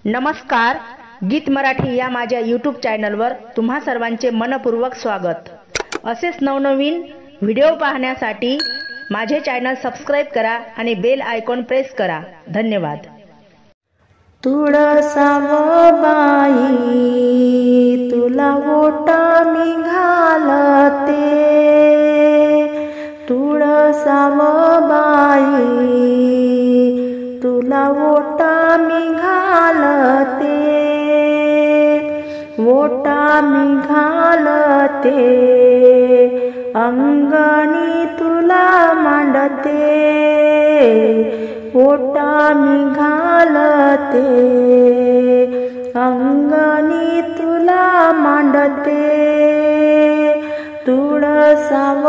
नमस्कार, गीत मराठी या माझ्या यूट्यूब चॅनलवर तुम्हा सर्वांचे मनपूर्वक स्वागत। असेच नवनवीन व्हिडिओ पाहण्यासाठी माझे चॅनल सबस्क्राइब करा आणि बेल आयकॉन प्रेस करा। धन्यवाद। तुळसाव बाई तुला ओटा मी घालते, तुळसाव बाई तुला ओटा मी घालते, ओटा मी घालते, अंगणी तुला मांडते, ओटा मी घालते, अंगणी तुला मांडते, तुळसाव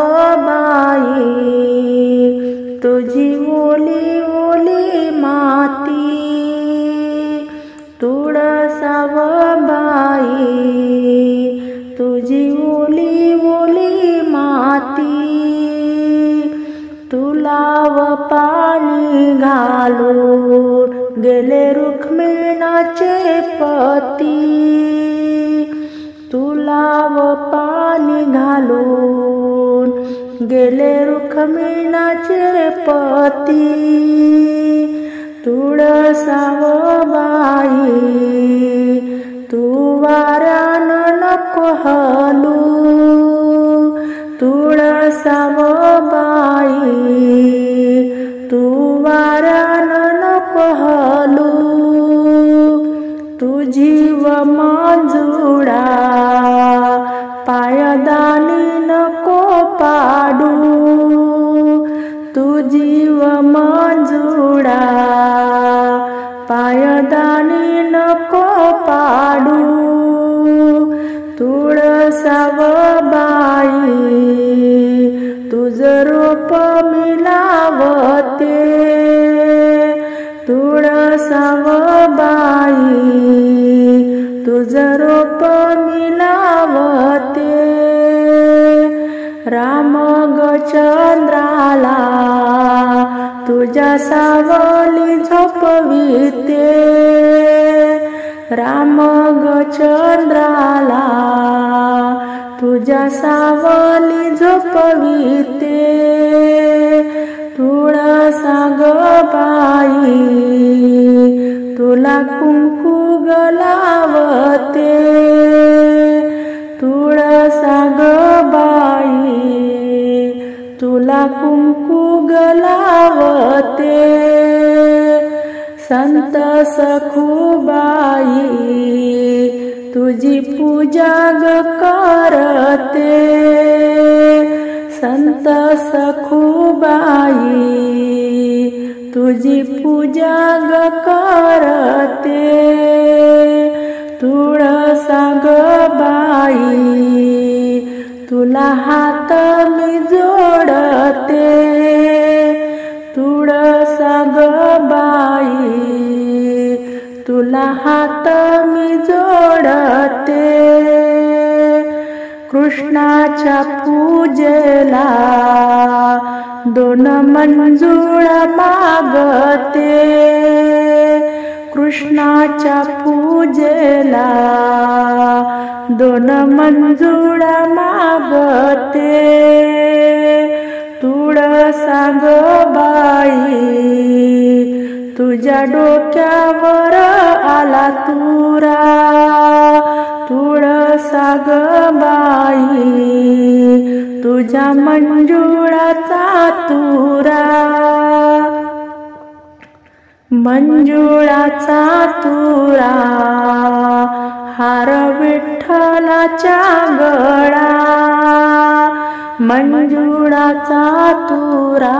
बाई तुझी ओली ओली माती, तुळसाव बाई तुझी ओली ओली माती, तुलाव पाणी घालून गेले रुक्मिणाचे पती, तुलाव पाणी घालून गेले रुक्मिणाचे पती, तुळसाव बाई तू वाऱ्यान नको हलू, तुळसाव बाई तू वाऱ्यान नको हलू, तुझी व मंजुळा पायदानी नको पाडू, तुझी व मंजुळा पायदानी नको पाडू, तुळसाव बाई तुझ रूप मी लावते, तुळसाव बाई तुझ रूप मी लावते, राम ग चंद्राला तुझ्या सावली झोपविते, राम ग चंद्राला तुझ्या सावली झोपविते, तुळसा ग बाई तुला कुंकू गलावते, तुळसा ग बाई तुला कुंकू गलावते, संत सखुबाई तुझी पूजा ग करते, संत सखुबाई तुझी पूजा ग करते, तुळसा ग बाई तुला हात मी जोडते, तुळसा ग बाई तुला हात मी जोडते, कृष्णाच्या पूजेला दोन मंजुळा मागते, कृष्णाच्या पूजेला दोन मंजुळा मागते, तुळसा ग बाई तुझ्या डोक्यावर आला तुरा, तुळसा ग बाई तुझ्या मंजुळाचा तुरा, मंजुळाचा तुरा हार विठ्ठलाच्या गळा, मंजुळाचा तुरा